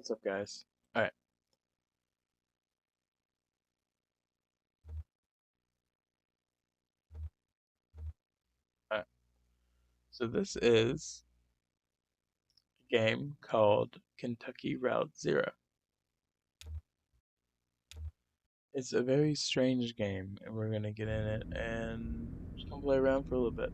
What's up, guys? All right. All right. So this is a game called Kentucky Route Zero. It's a very strange game, and we're gonna get in it and just gonna play around for a little bit.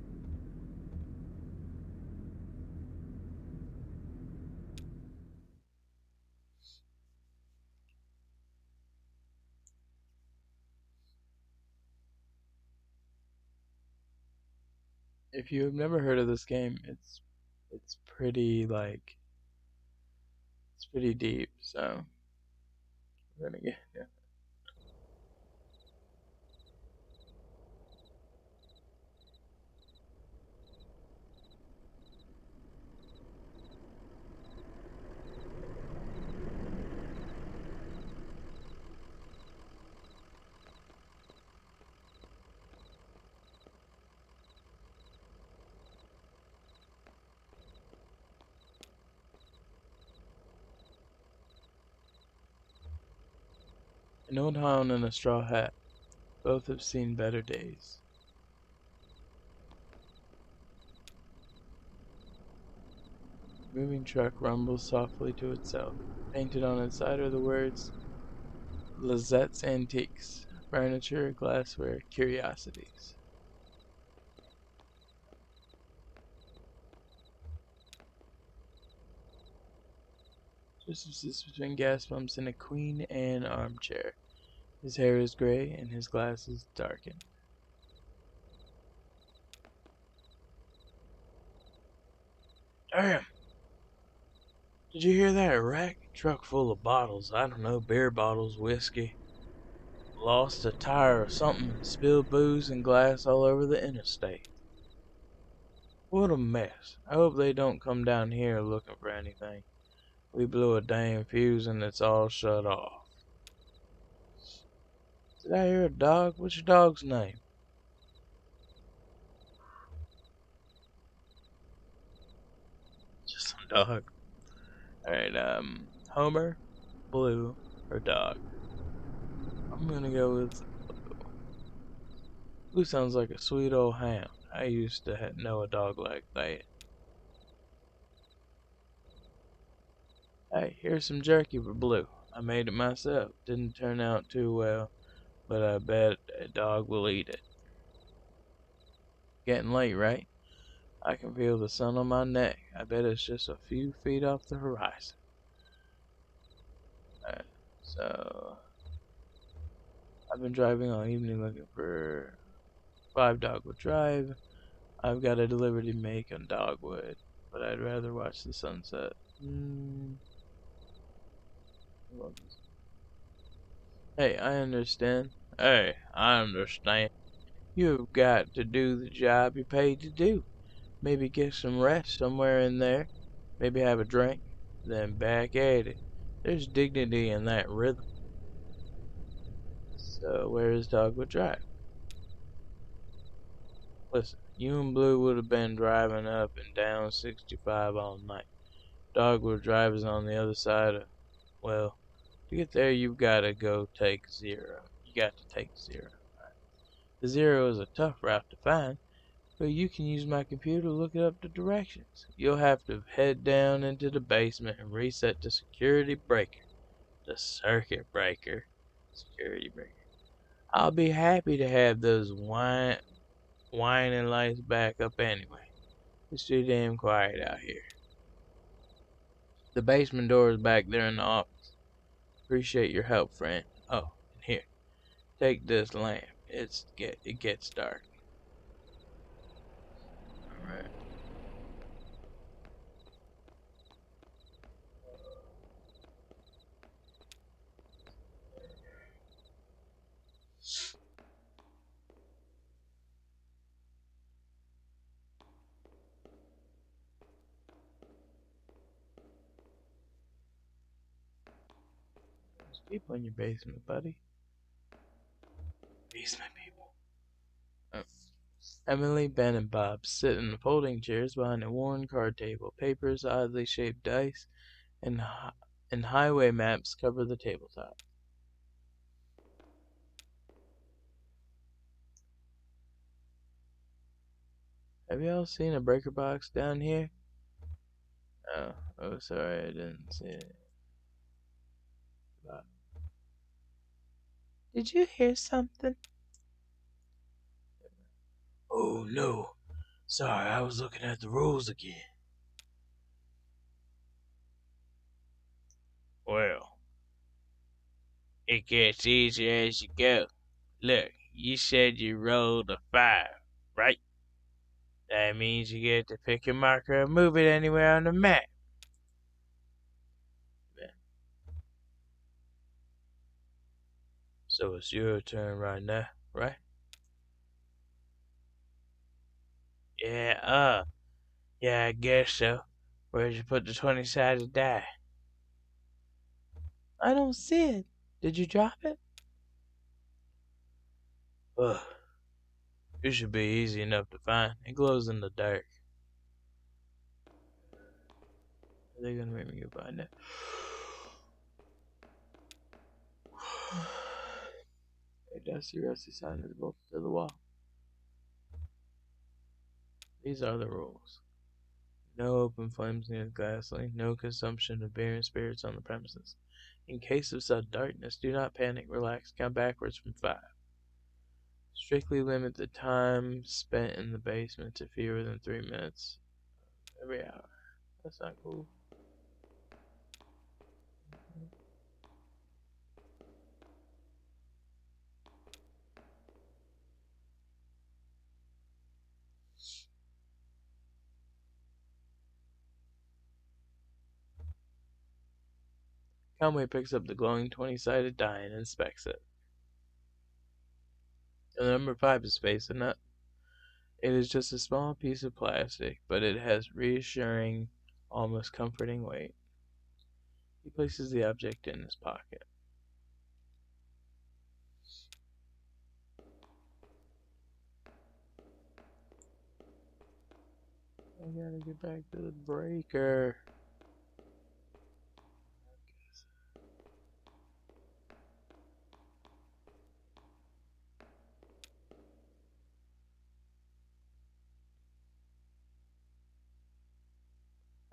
If you have never heard of this game, it's pretty it's pretty deep. So we're gonna get yeah. An old hound and a straw hat. Both have seen better days. The moving truck rumbles softly to itself. Painted on its side are the words Lizette's Antiques, Furniture, Glassware, Curiosities. Joseph sits between gas pumps and a Queen Anne armchair. His hair is gray and his glasses darken. Damn! Did you hear that wreck? Truck full of bottles. I don't know, beer bottles, whiskey. Lost a tire or something and spilled booze and glass all over the interstate. What a mess. I hope they don't come down here looking for anything. We blew a damn fuse and it's all shut off. Did I hear a dog? What's your dog's name? Just some dog. Alright, Homer, Blue, or Dog? I'm gonna go with Blue. Sounds like a sweet old hound. I used to know a dog like that. Hey, here's some jerky for Blue. I made it myself. Didn't turn out too well, but I bet a dog will eat it. Getting late, right? I can feel the sun on my neck. I bet it's just a few feet off the horizon. Alright, so I've been driving all evening looking for 5 Dogwood Drive. I've got a delivery to make on Dogwood, but I'd rather watch the sunset. Hey, I understand. Hey, I understand. You've got to do the job you're paid to do. Maybe get some rest somewhere in there. Maybe have a drink. Then back at it. There's dignity in that rhythm. So, where is Dogwood Drive? Listen, you and Blue would have been driving up and down 65 all night. Dogwood Drive is on the other side of, well, to get there you've got to go take zero. You got to take zero. The zero is a tough route to find, but you can use my computer to look up the directions. You'll have to head down into the basement and reset the security breaker. The circuit breaker. Security breaker. I'll be happy to have those whining lights back up anyway. It's too damn quiet out here. The basement door is back there in the office. Appreciate your help, friend. Oh, and here, take this lamp. It gets dark. All right. There's people in your basement, buddy. Basement people. Oh. Emily, Ben, and Bob sit in the folding chairs behind a worn card table. Papers, oddly shaped dice, and and highway maps cover the tabletop. Have y'all seen a breaker box down here? Oh, sorry, I didn't see it. Did you hear something? Oh no, sorry, I was looking at the rules again. Well, it gets easier as you go. Look, you said you rolled a 5, right? That means you get to pick a marker and move it anywhere on the map. So it's your turn right now, right? Yeah, I guess so. Where'd you put the 20-sided die? I don't see it. Did you drop it? Ugh. It should be easy enough to find. It glows in the dark. Are they gonna make me go find it? A dusty, rusty sign is bolted to the wall. These are the rules. No open flames near the glass lane. No consumption of beer and spirits on the premises. In case of sudden darkness, do not panic. Relax. Count backwards from 5. Strictly limit the time spent in the basement to fewer than 3 minutes every hour. That's not cool. Conway picks up the glowing 20-sided die and inspects it. The number 5 is facing up. It is just a small piece of plastic, but it has reassuring, almost comforting weight. He places the object in his pocket. I gotta get back to the breaker.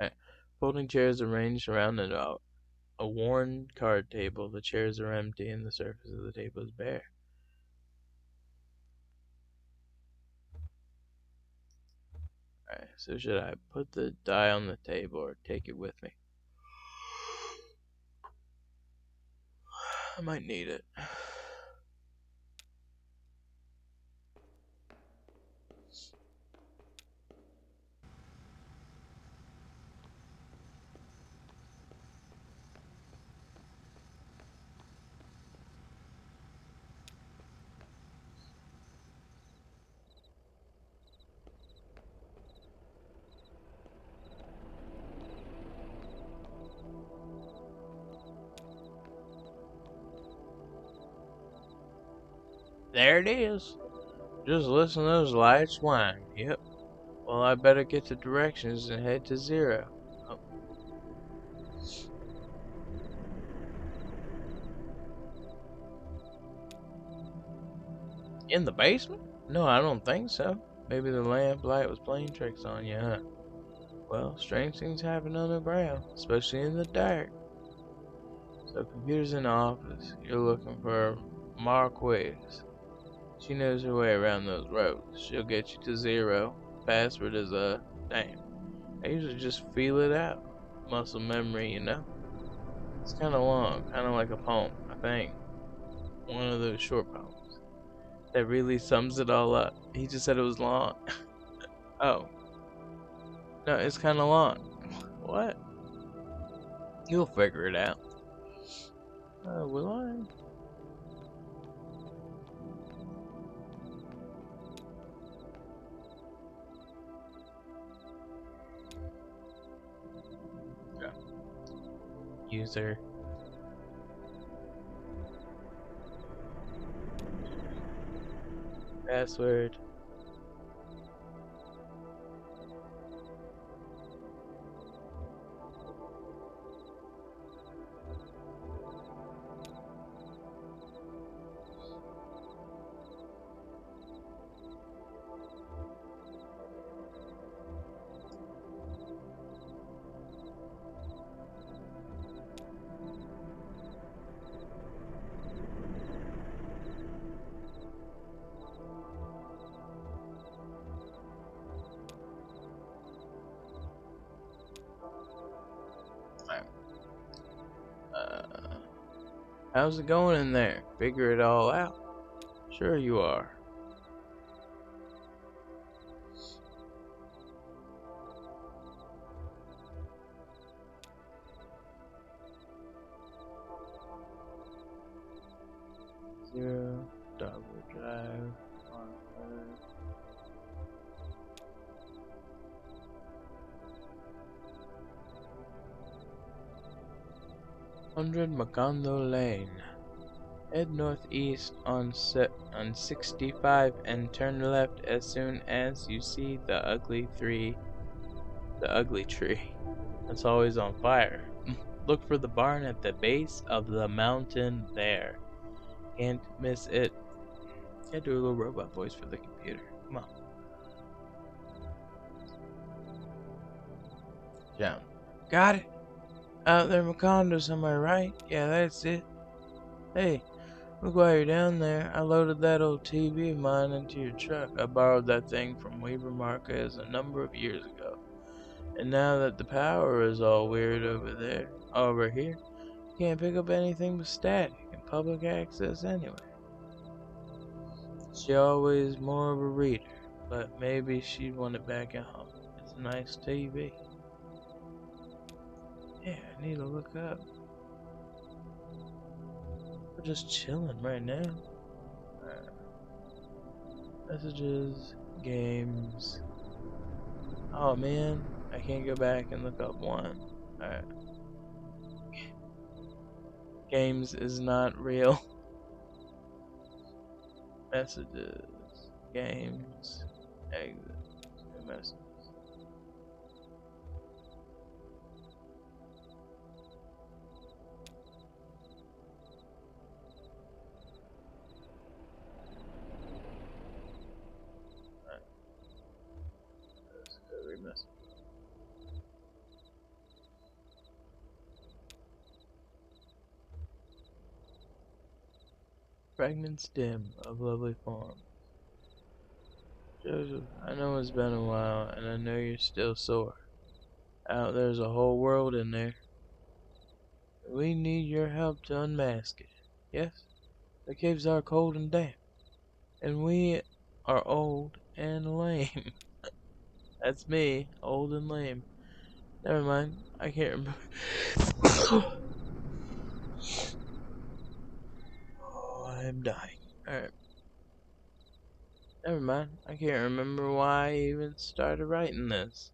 Right. Folding chairs arranged around a worn card table. The chairs are empty and the surface of the table is bare. Alright, so should I put the die on the table or take it with me? I might need it. There it is. Just listen to those lights whine. Yep. Well, I better get the directions and head to 0. Oh. In the basement? No, I don't think so. Maybe the lamp light was playing tricks on you, huh? Well, strange things happen underground, especially in the dark. So, computer's in the office. You're looking for Marquez. She knows her way around those roads. She'll get you to 0. Password is damn. I usually just feel it out. Muscle memory, you know? It's kinda long, kinda like a poem, I think. One of those short poems. That really sums it all up. He just said it was long. Oh. No, it's kinda long. What? You'll figure it out. Will I? Yeah. User. Password. How's it going in there? Figure it all out? Sure you are. Zero, double drive, 100 Macondo Lane. Head northeast on 65 and turn left as soon as you see the ugly tree that's always on fire. Look for the barn at the base of the mountain there. Can't miss it. Can't do a little robot voice for the computer. Come on. Down. Got it. Out there, Macondos, am I right? Yeah, that's it. Hey, look while you're down there. I loaded that old TV of mine into your truck. I borrowed that thing from Weaver Marquez a number of years ago. And now that the power is all weird over here, you can't pick up anything but static and public access anyway. She always more of a reader, but maybe she'd want it back at home. It's a nice TV. Yeah, I need to look up. We're just chilling right now. Messages, games. Oh man, I can't go back and look up one. Alright. Games is not real. Messages, games, exit, new messages. Alright. Let's go read messages. Fragments dim of lovely form. Joseph, I know it's been a while, and I know you're still sore. Out there's a whole world in there. We need your help to unmask it. Yes? The caves are cold and damp, and we are old and lame. That's me, old and lame. Never mind, I can't remember. Oh, I'm dying. Alright. Never mind, I can't remember why I even started writing this.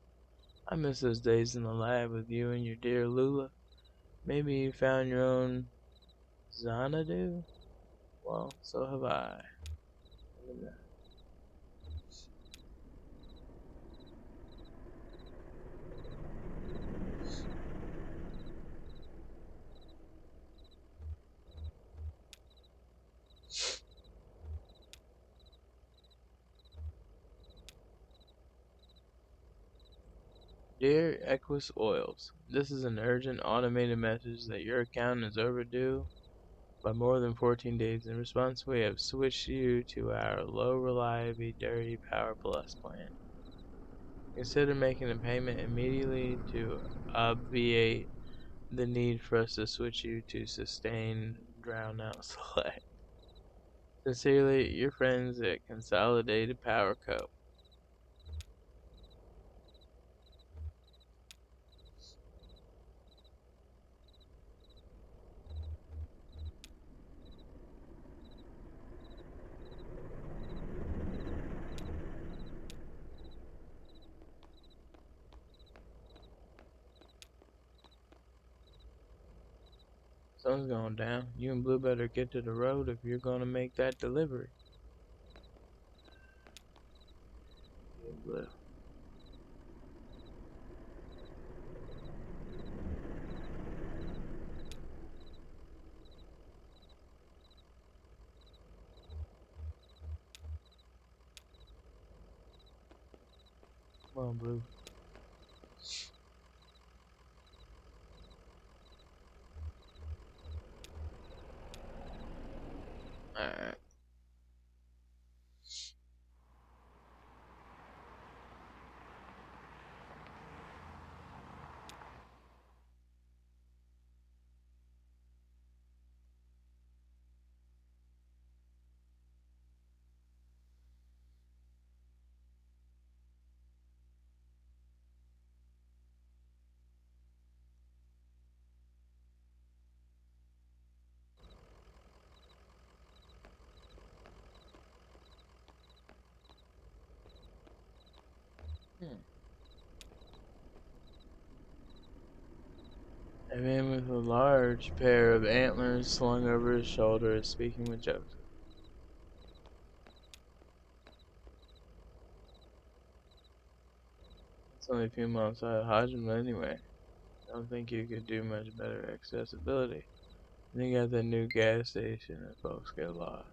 I miss those days in the lab with you and your dear Lula. Maybe you found your own Xanadu? Well, so have I. Dear Equus Oils, this is an urgent automated message that your account is overdue by more than 14 days. In response, we have switched you to our low reliability dirty Power Plus plan. Consider making a payment immediately to obviate the need for us to switch you to sustain drown out select. Sincerely, your friends at Consolidated Power Co. Sun's going down. You and Blue better get to the road if you're gonna make that delivery. Blue. Come on, Blue. Alright. A man with a large pair of antlers slung over his shoulder is speaking with Joseph. It's only a few miles out of Hodgman anyway. I don't think you could do much better accessibility. And you got that new gas station and folks get lost.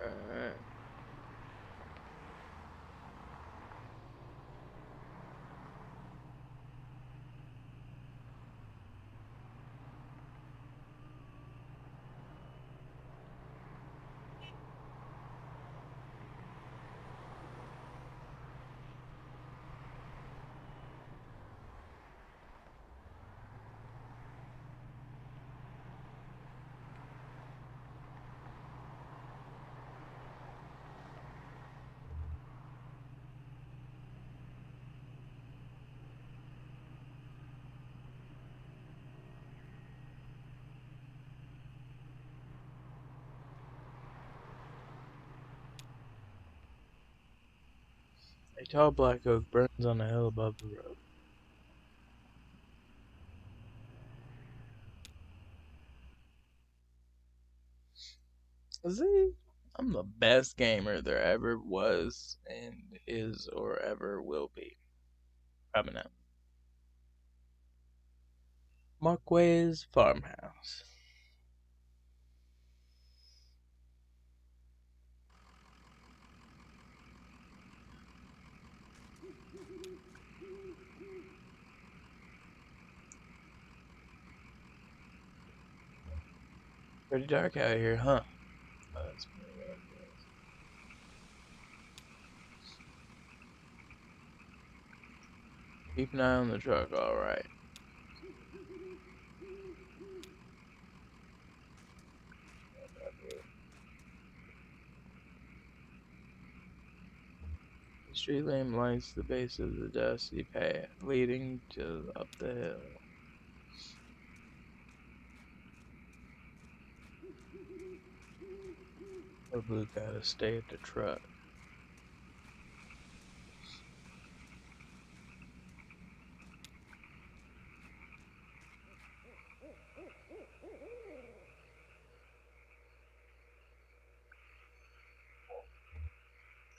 Alright. A tall black oak burns on a hill above the road. See, I'm the best gamer there ever was and is or ever will be. Coming up. Markway's farmhouse. Pretty dark out here, huh? Oh, that's pretty dark. Keep an eye on the truck, alright. The street lamp lights the base of the dusty path leading to up the hill. Or Blue gotta stay at the truck.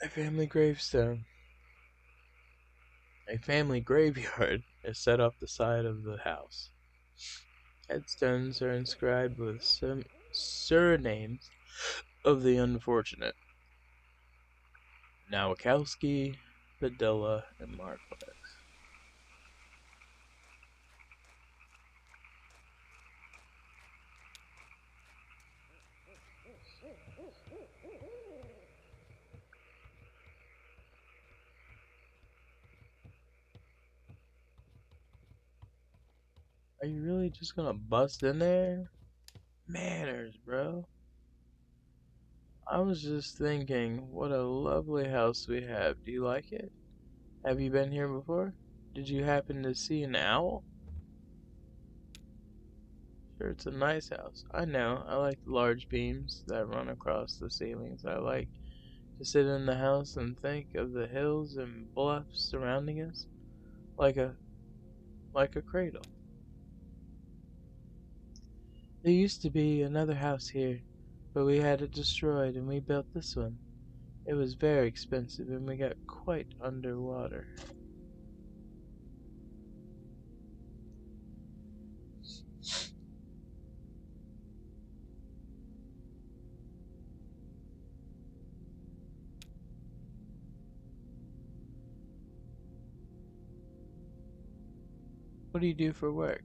A family gravestone. A family graveyard is set off the side of the house. Headstones are inscribed with some surnames of the unfortunate. Nowakowski, Padilla, and Marquez. Are you really just gonna bust in there? Manners, bro. I was just thinking, what a lovely house we have. Do you like it? Have you been here before? Did you happen to see an owl? Sure, it's a nice house. I know. I like the large beams that run across the ceilings. I like To sit in the house and think of the hills and bluffs surrounding us, like a like a cradle. There used to be another house here, but we had it destroyed and we built this one. It was very expensive and we got quite underwater. What do you do for work?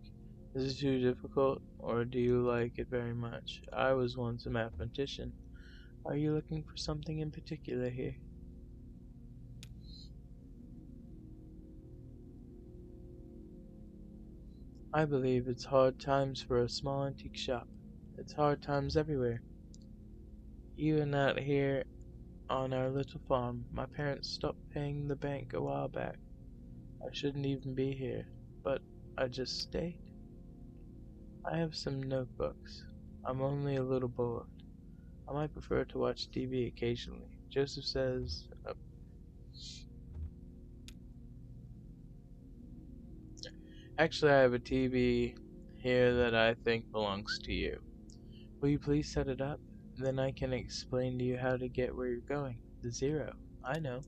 Is it too difficult, or do you like it very much? I was once a mathematician. Are you looking for something in particular here? I believe it's hard times for a small antique shop. It's hard times everywhere. Even out here on our little farm, my parents stopped paying the bank a while back. I shouldn't even be here, but I just stayed. I have some notebooks. I'm only a little bored. I might prefer to watch TV occasionally. Joseph says, actually, I have a TV here that I think belongs to you. Will you please set it up? Then I can explain to you how to get where you're going. The zero. I know.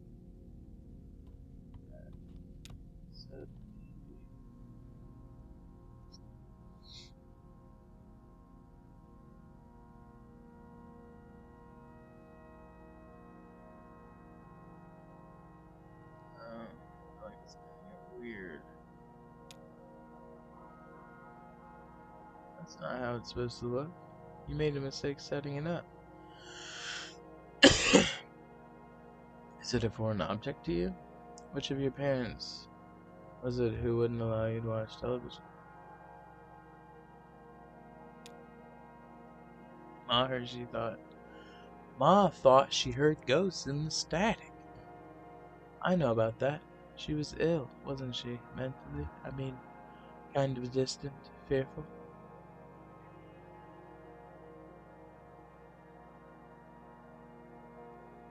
So, like it's weird. That's not how it's supposed to look. You made a mistake setting it up. Is it a foreign object to you? Which of your parents was it who wouldn't allow you to watch television? Ma thought she heard ghosts in the static. I know about that. She was ill, wasn't she? Mentally? I mean, kind of distant, fearful.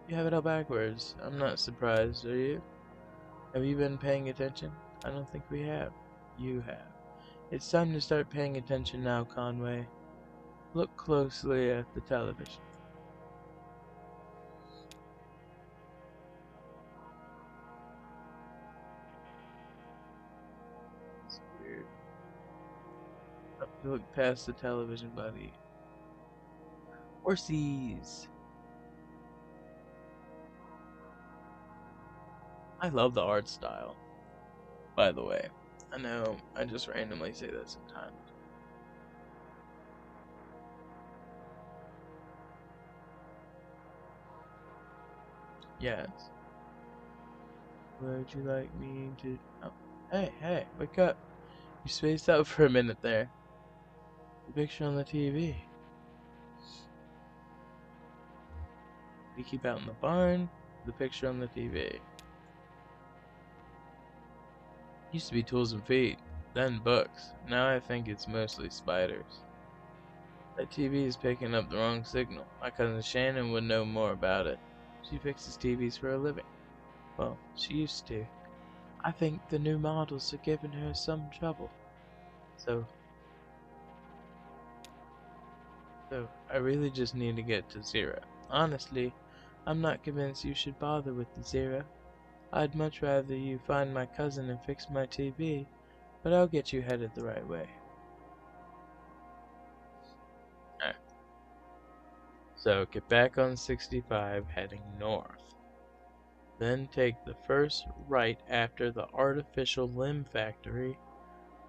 You have it all backwards. I'm not surprised, are you? Have you been paying attention? I don't think we have. You have. It's time to start paying attention now, Conway. Look closely at the television. It's weird. Have to look past the television, buddy. Horsies! I love the art style, by the way. I know I just randomly say that sometimes. Yes. Would you like me to... Oh, hey, wake up. You spaced out for a minute there. The picture on the TV. We keep out in the barn. The picture on the TV. Used to be tools and feet, then books. Now I think it's mostly spiders. That TV is picking up the wrong signal. My cousin Shannon would know more about it. She fixes TVs for a living. Well, she used to. I think the new models are giving her some trouble. So, so I really just need to get to zero. Honestly, I'm not convinced you should bother with the zero. I'd much rather you find my cousin and fix my TV, but I'll get you headed the right way. Alright, so get back on 65 heading north. Then take the first right after the artificial limb factory.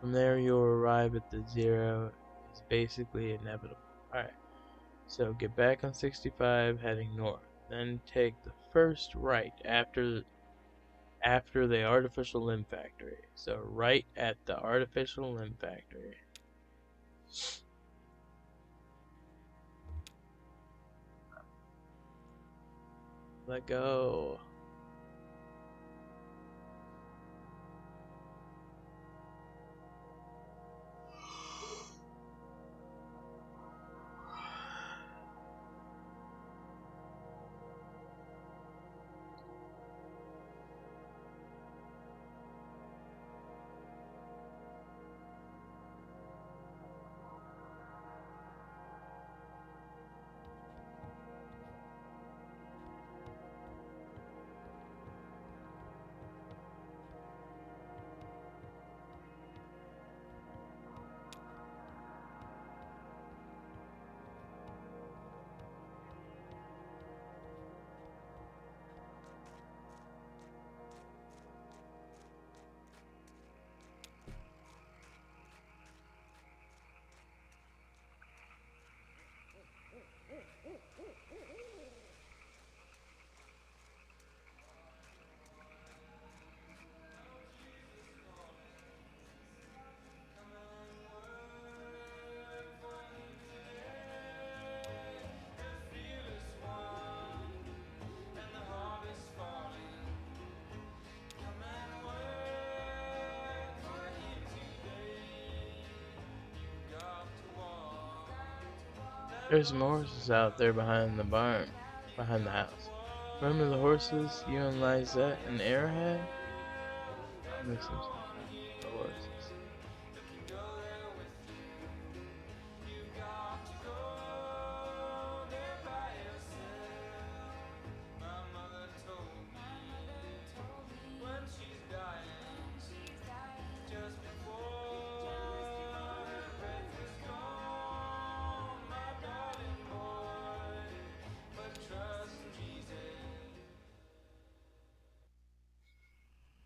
From there you'll arrive at the zero. It's basically inevitable. Alright, so get back on 65 heading north. Then take the first right after the artificial limb factory. So right at the artificial limb factory. Let go. There's some horses out there behind the barn, behind the house. Remember the horses you and Lizette and Era had? I miss them sometimes. The horses.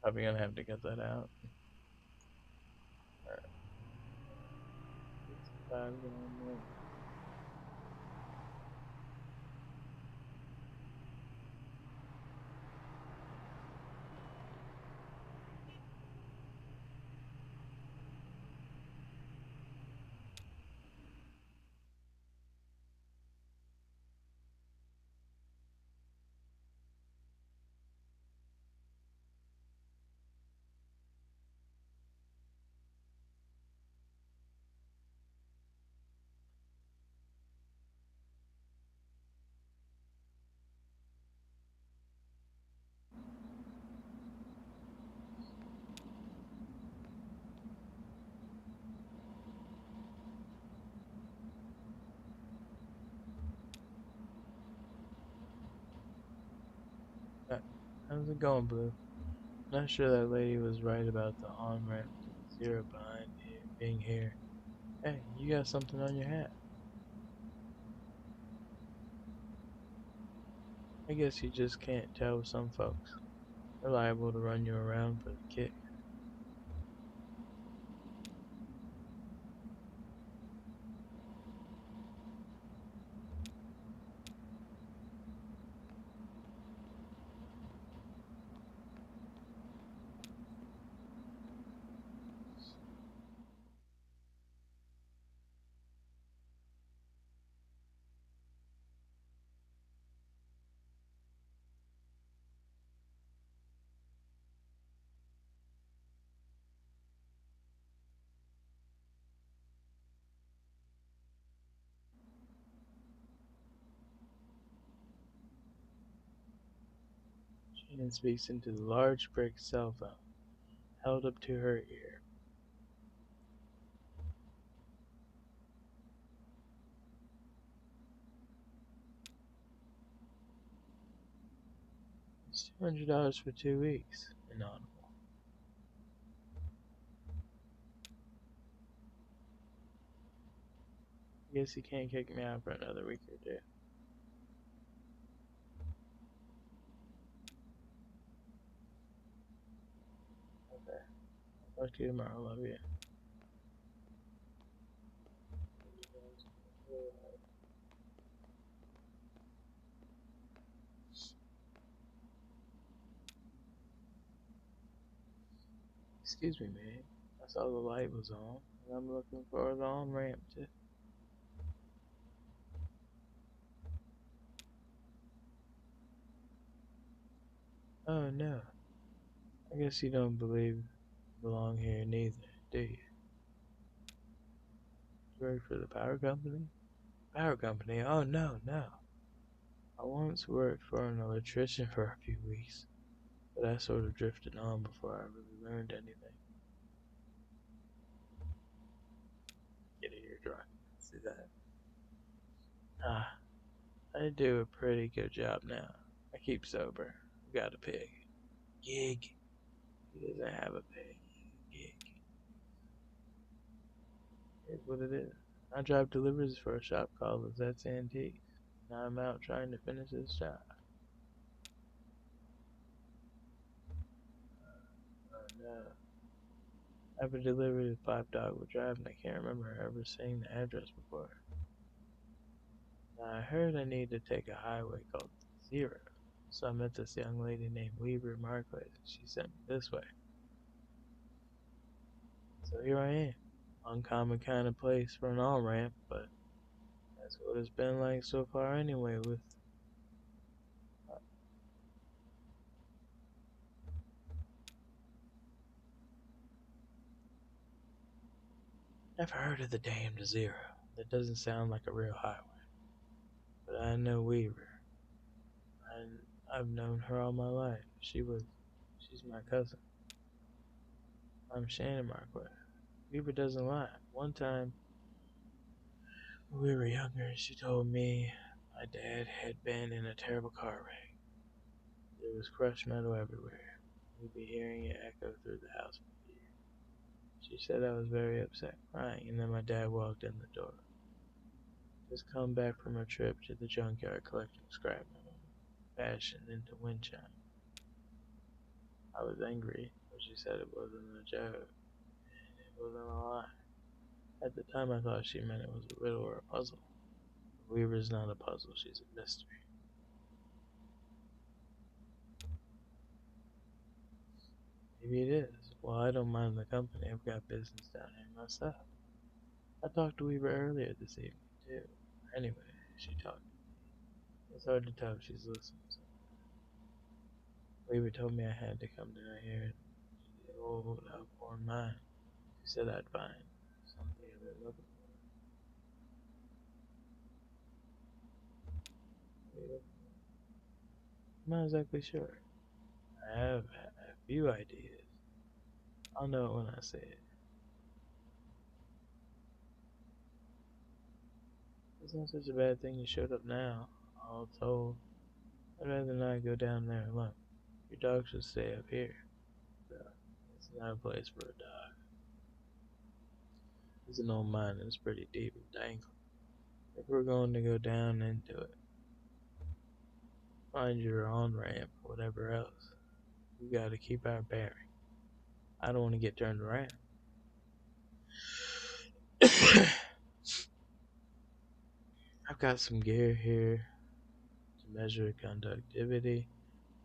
Probably gonna have to cut that out. Alright. How's it going, Blue? Not sure that lady was right about the on-ramp to the zero behind being here. Hey, you got something on your hat. I guess you just can't tell with some folks. They're liable to run you around for the kick. Shannon speaks into the large brick cell phone held up to her ear. It's $200 for 2 weeks. Inaudible. I guess you can't kick me out for another week or two. Okay. I'll talk to you tomorrow. Love you. Excuse me, man. I saw the light was on, and I'm looking for the on-ramp to... Oh, no. I guess you don't believe you belong here neither, do you? You work for the power company? Power company? Oh, no, no. I once worked for an electrician for a few weeks, but I sort of drifted on before I really learned anything. Get a eardrum. See that? Ah, I do a pretty good job now. I keep sober. Got a pig. Gig. He doesn't have a pig. Gig. Here's what it is. I drive deliveries for a shop called Lizette's Antiques. Now I'm out trying to finish this job. Oh no. I've been delivered to Pipe Dogwood Drive and I can't remember ever seeing the address before. Now I heard I need to take a highway called Zero. So I met this young lady named Weaver Marquez and she sent me this way. So here I am. Uncommon kind of place for an on-ramp, but that's what it's been like so far anyway with... Never heard of the damned Zero. That doesn't sound like a real highway. but I know Weaver. I've known her all my life. She's my cousin. I'm Shannon Marquette. Weaver doesn't lie. One time, when we were younger, she told me my dad had been in a terrible car wreck. There was crushed metal everywhere. We'd be hearing it echo through the house for years. She said I was very upset, crying, and then my dad walked in the door. Just come back from a trip to the junkyard collecting scrap metal, fashioned into wind chime. I was angry, but she said it wasn't a joke, and it wasn't a lie. At the time, I thought she meant it was a riddle or a puzzle. Weaver's not a puzzle, she's a mystery. Maybe it is. Well, I don't mind the company. I've got business down here myself. I talked to Weaver earlier this evening, too. Anyway, she talked. It's hard to tell if she's listening. Weaver told me I had to come down here to the old Alcorn mine. She said I'd find something I've been looking for. I'm not exactly sure. I have a few ideas. I'll know it when I see it. It's not such a bad thing you showed up now, all told. I'd rather not go down there alone. Your dog should stay up here. So, it's not a place for a dog. It's an old mine and it's pretty deep and dangle. If we're going to go down into it, find your on-ramp or whatever else, we gotta keep our bearing. I don't want to get turned around. I've got some gear here to measure conductivity,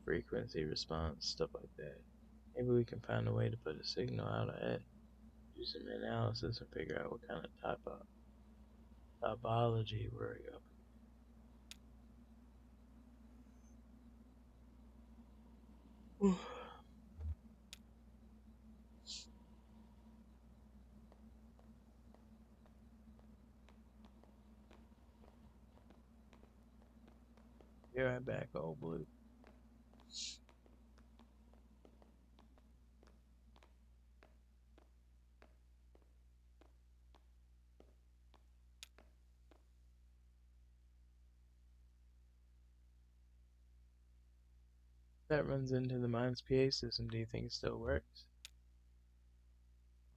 frequency response, stuff like that. Maybe we can find a way to put a signal out ahead, do some analysis, and figure out what kind of topology we're up. Be right back, old blue. That runs into the mine's PA system. Do you think it still works?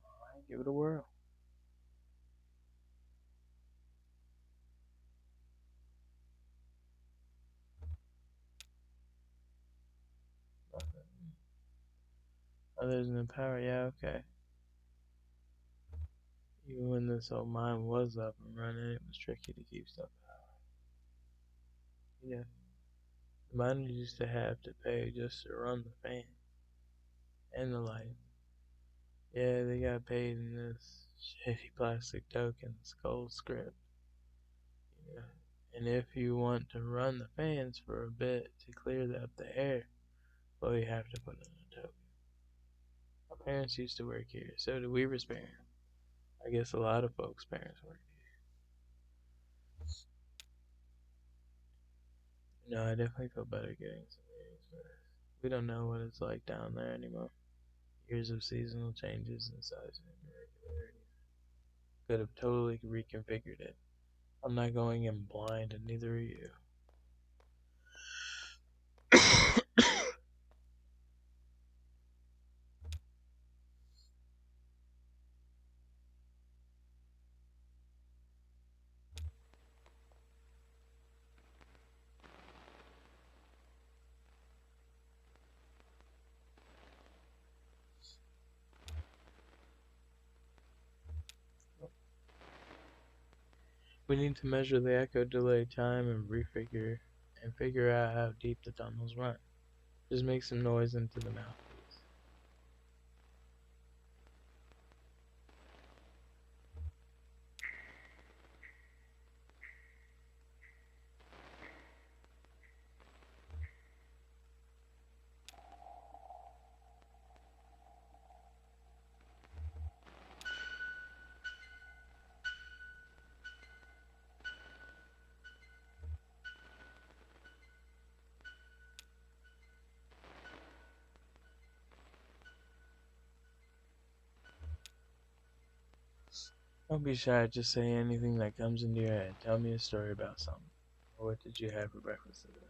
Alright, give it a whirl. Other than the power, yeah, okay. Even when this old mine was up and running, it was tricky to keep stuff out. Yeah. The miners used to have to pay just to run the fan and the light. Yeah, they got paid in this shitty plastic tokens, cold script. Yeah. And if you want to run the fans for a bit to clear up the air, well, you have to put in a token. My parents used to work here, so did Weaver's parents. I guess a lot of folks' parents work here. No, I definitely feel better getting some readings for this. We don't know what it's like down there anymore. Years of seasonal changes in size and irregularities could have totally reconfigured it. I'm not going in blind, and neither are you. We need to measure the echo delay time and figure out how deep the tunnels run. Just make some noise into the mouthpiece. Don't be shy, just say anything that comes into your head. Tell me a story about something. What did you have for breakfast today?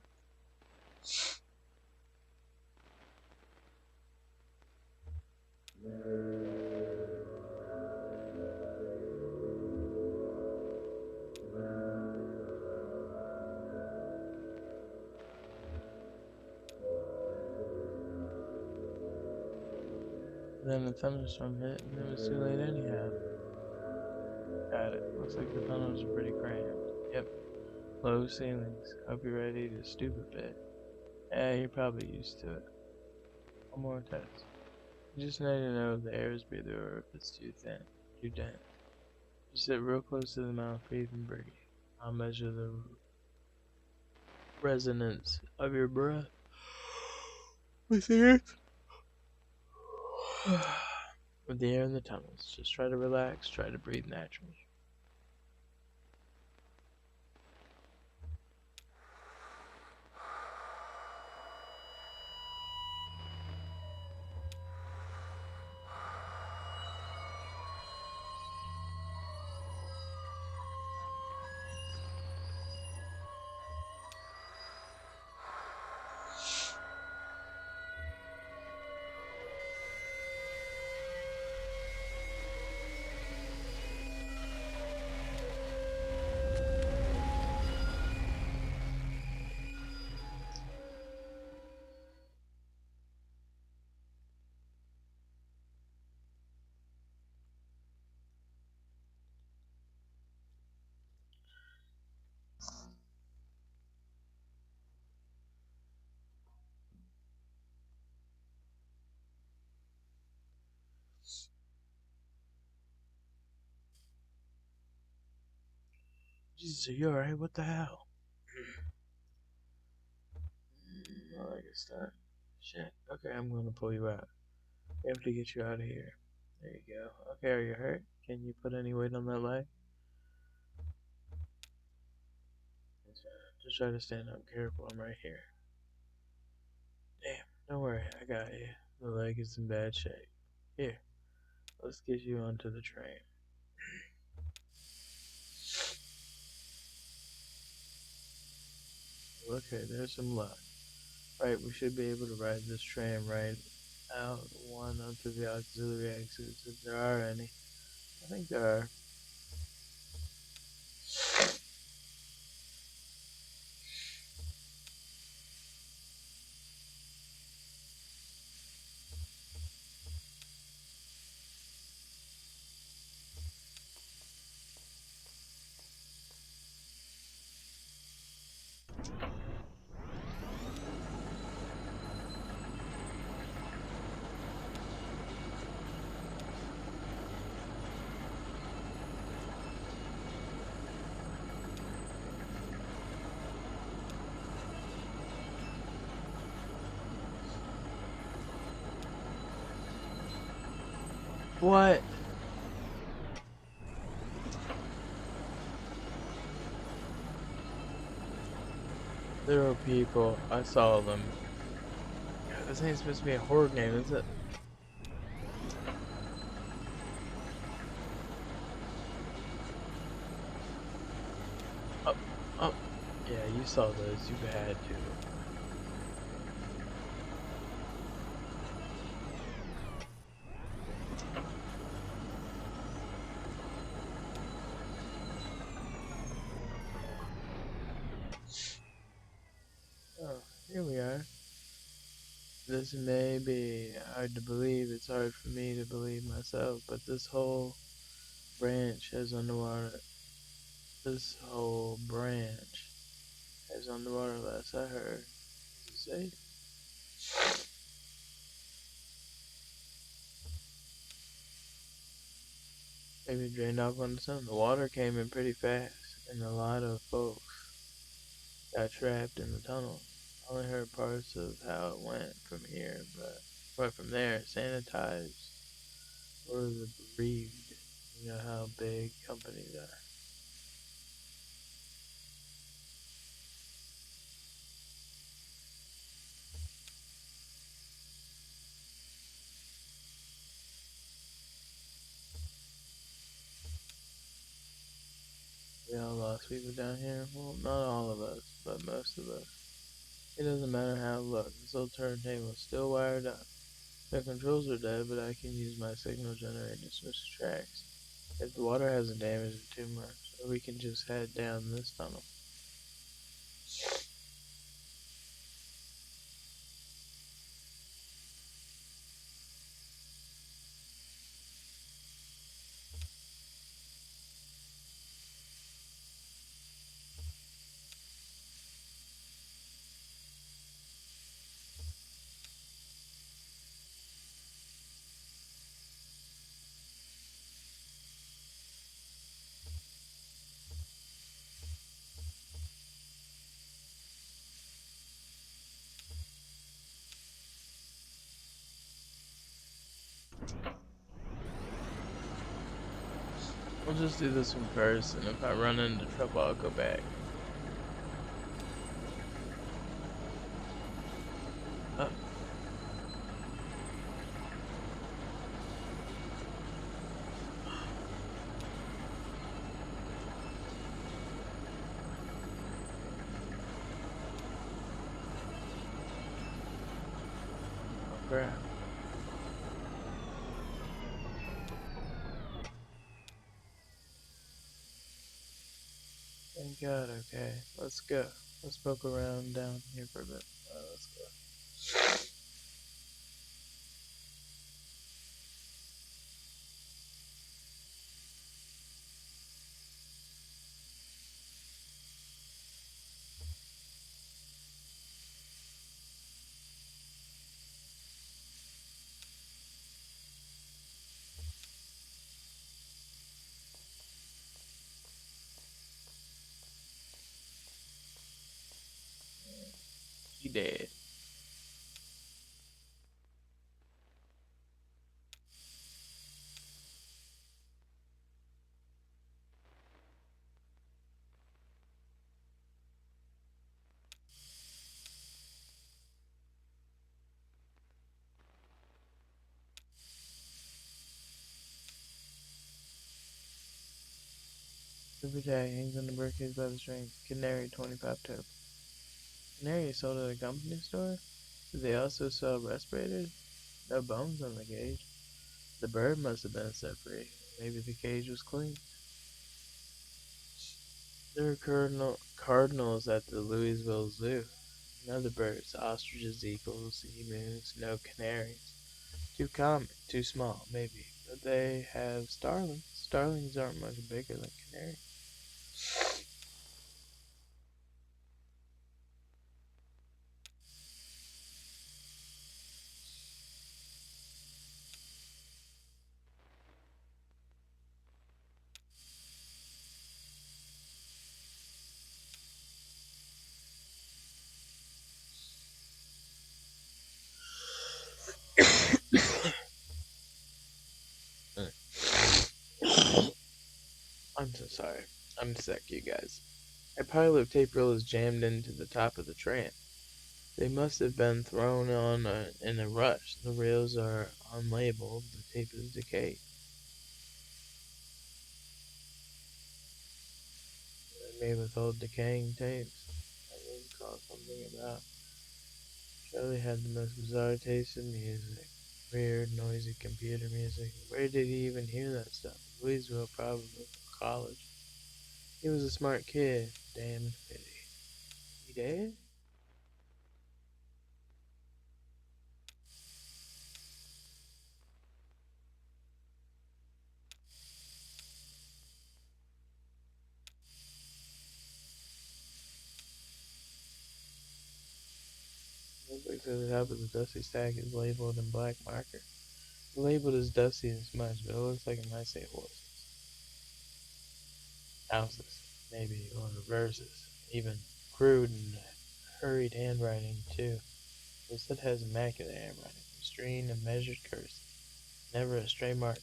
Then a thunderstorm hit and it was too late anyhow. Got it. Looks like the tunnels are pretty cramped. Yep. Low ceilings. Hope you're ready to stoop a bit. Yeah, you're probably used to it. One more test. You just need to know if the air is breathable or if it's too thin, too dense. Just sit real close to the mouthpiece and breathe. I'll measure the resonance of your breath with the air. With the air in the tunnels. Just try to relax, try to breathe naturally. Jesus, are you alright? What the hell? Well, I guess not. Shit. Okay, I'm gonna pull you out. We have to get you out of here. There you go. Okay, are you hurt? Can you put any weight on that leg? Just try to stand up. Careful, I'm right here. Damn, don't worry, I got you. The leg is in bad shape. Here, let's get you onto the train. Okay, there's some luck. Right, we should be able to ride this train right out one onto the auxiliary exits if there are any. I think there are. What? There are people. I saw them. God, this ain't supposed to be a horror game, is it? Oh, oh. Yeah, you saw those. You had to. Oh, here we are. This may be hard to believe. It's hard for me to believe myself, but this whole branch has underwater. This whole branch has underwater. Last I heard. Is it safe? Maybe it drained off on its own. The water came in pretty fast, and a lot of folks got trapped in the tunnel. I only heard parts of how it went from here, but from there, sanitized or the bereaved. You know how big companies are. people down here. Well, not all of us, but most of us. It doesn't matter how it looks, this old turntable is still wired up. The controls are dead, but I can use my signal generator to switch tracks. If the water hasn't damaged it too much, or we can just head down this tunnel. We'll just do this one first, and if I run into trouble, I'll go back. Oh. Oh crap. Thank God, okay. Let's go. Let's poke around down here for a bit. Let's go. He dead. Super tag hangs on the briefcase by the strings. Canary 25 tip. Canary sold at a company store? Did they also sell respirators? No bones on the cage. The bird must have been set free. Maybe the cage was clean. There were cardinals at the Louisville Zoo. Other birds, ostriches, eagles, emus, no canaries. Too common, too small, maybe. But they have starlings. Starlings aren't much bigger than canaries. I'm so sorry. I'm sick, you guys. A pile of tape reels jammed into the top of the tram. They must have been thrown on in a rush. The reels are unlabeled. The tape is decayed. They're made with old decaying tapes. I would call something about. Charlie had the most bizarre taste in music. Weird, noisy computer music. Where did he even hear that stuff? Louisville, probably. College. He was a smart kid. Damn pity. He dead? Looks like the top of the dusty stack is labeled in black marker. Labeled as dusty and smudged, but it looks like it might say horses. Houses, maybe, or verses. Even crude and hurried handwriting, too. This set has immaculate handwriting, pristine and measured cursive. Never a stray mark.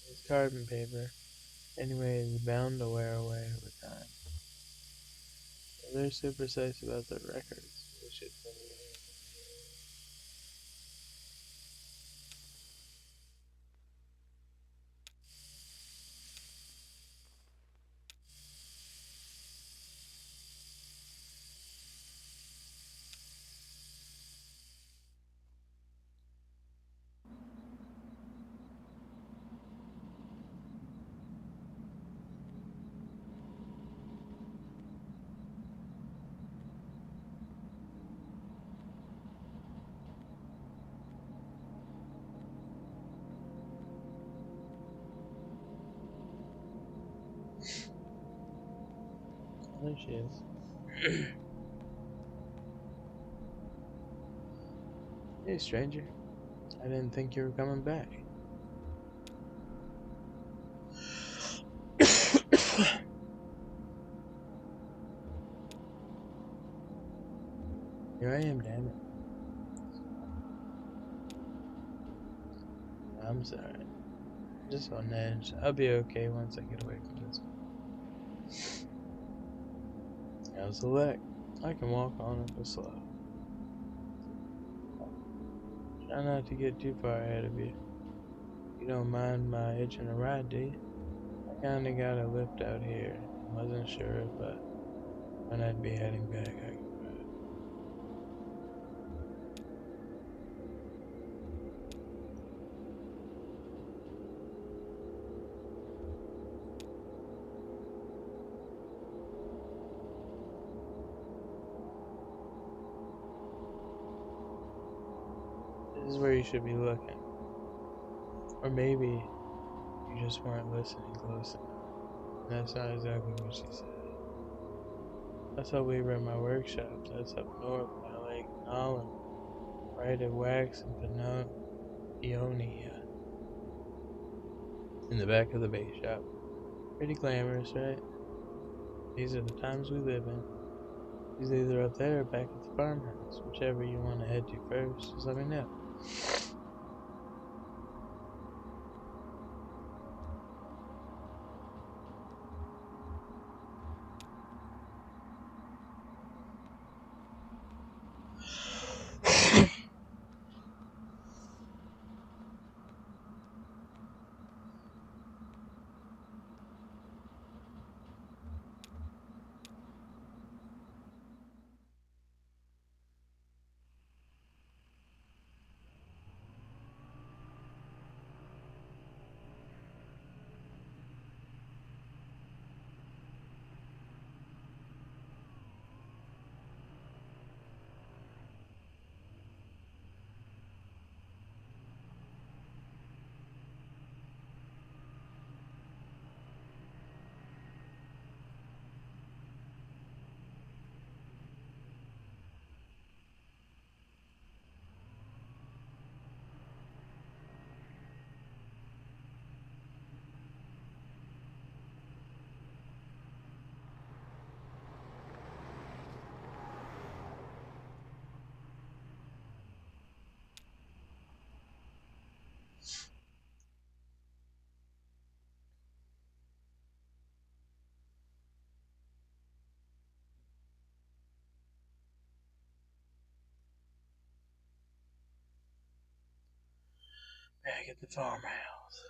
It's carbon paper. Anyway, it's bound to wear away over time. They're so precise about their records. They should Oh, there she is. Hey, stranger. I didn't think you were coming back. Here I am, damn it. I'm sorry. Just on edge. I'll be okay once I get away from this. How's the leg? I can walk on it, but slow. Try not to get too far ahead of you. You don't mind my hitching a ride, do you? I kinda got a lift out here. Wasn't sure if when I'd be heading back. I could ride. This is where you should be looking. Or maybe you just weren't listening close enough. That's not exactly what she said. I thought we were at my workshop. That's up north by Lake Nolan. Right at Wax and Peonia. In the back of the bait shop. Pretty glamorous, right? These are the times we live in. She's either up there or back at the farmhouse. Whichever you want to head to first, just let me know. Back at the farmhouse.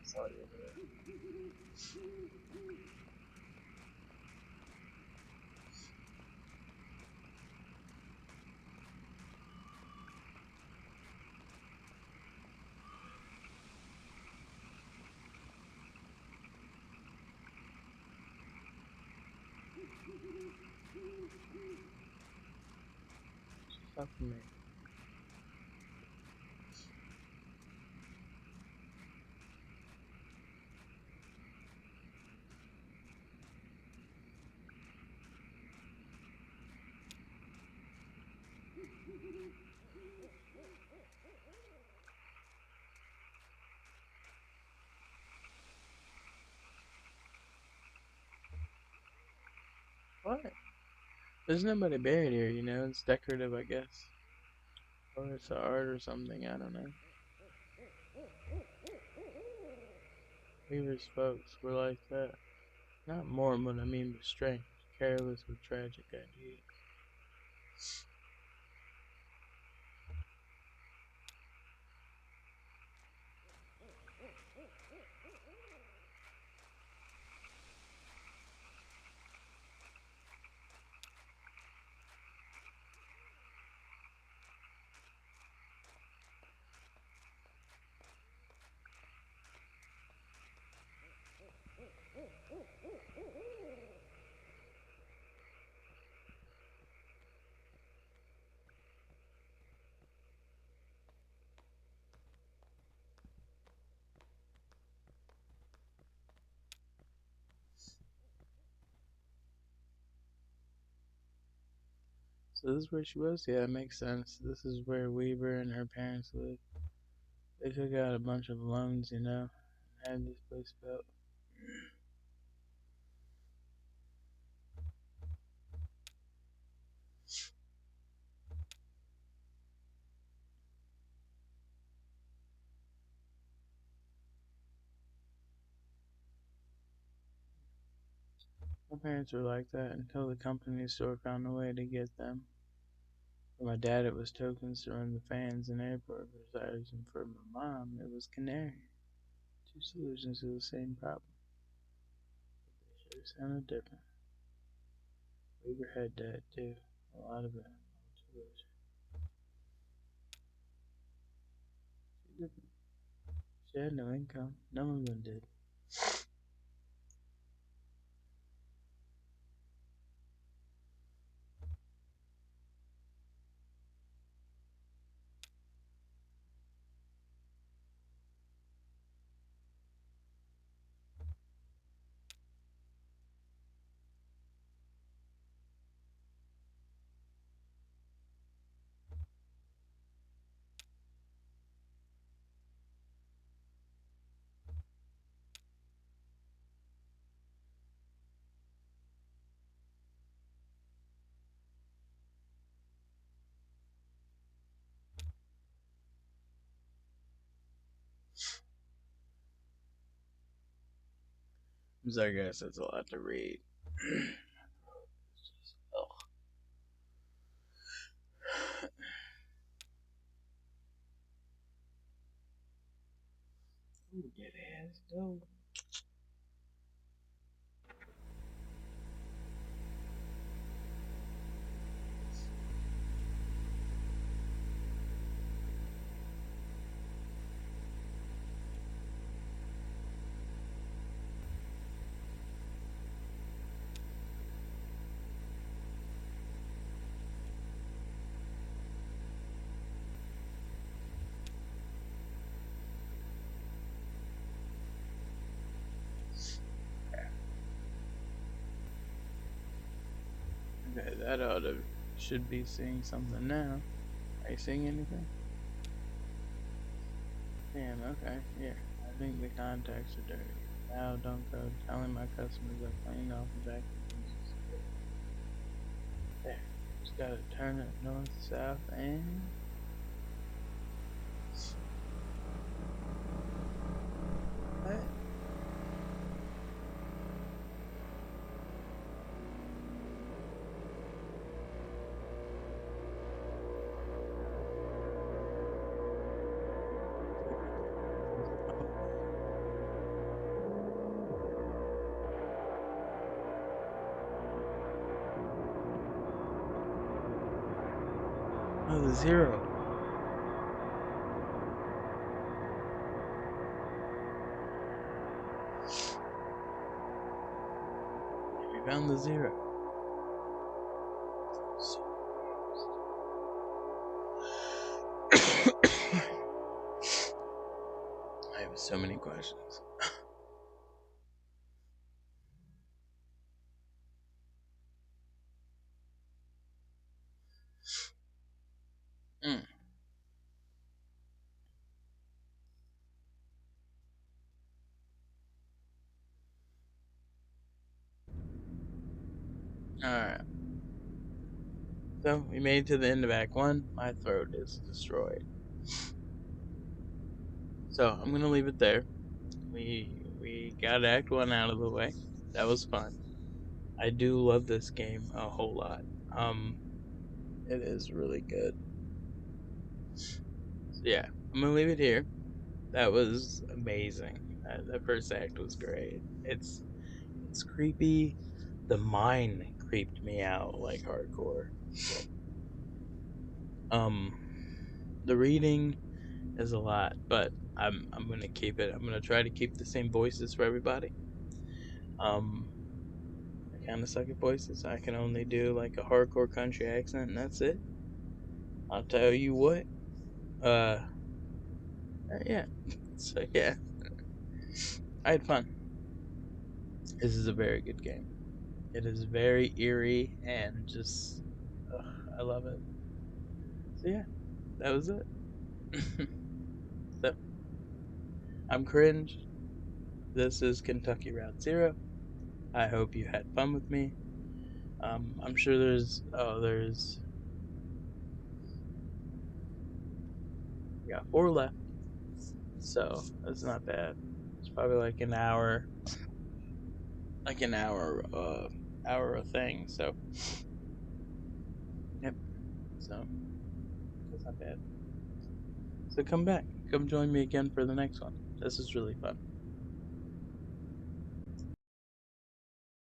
Sorry. Fuck me. What? There's nobody buried here, you know. It's decorative, I guess. Or it's art or something, I don't know. Weaver's folks were like that. Not morbid, I mean strange, careless with tragic ideas. So this is where she was? Yeah, it makes sense. This is where Weaver and her parents lived. They took out a bunch of loans, you know, and had this place built. My parents were like that until the company store found a way to get them. For my dad, it was tokens to run the fans and airport visitors, and for my mom, it was canary. Two solutions to the same problem. They sure sounded different. Weaver had that too. A lot of it. She didn't. She had no income. None of them did. So I guess that's a lot to read. Ooh, get ass go. Okay, that should be seeing something now. Are you seeing anything? Damn, okay, here. I think the contacts are dirty. Now don't go telling my customers I cleaned off the vacuum. There. Just gotta turn it north, south, and what? Oh, the zero. We found the zero. I have so many questions. Mm. Alright. So, we made it to the end of Act 1. My throat is destroyed. So, I'm gonna leave it there. We got Act 1 out of the way. That was fun. I do love this game a whole lot. It is really good. So yeah, I'm gonna leave it here. That was amazing. The first act was great. It's creepy. The mine creeped me out like hardcore. Um, the reading is a lot, but I'm gonna keep it. I'm gonna try to keep the same voices for everybody. Um, I kind of suck at voices. I can only do like a hardcore country accent, and that's it. I'll tell you what. Uh, yeah. So yeah, I had fun. This is a very good game. It is very eerie and just, ugh, I love it. So yeah, that was it. So I'm Cringe. This is Kentucky Route Zero. I hope you had fun with me. I'm sure there's we got 4 left, so that's not bad. It's probably like an hour of thing. So yep. So that's not bad. So come back, come join me again for the next one. This is really fun.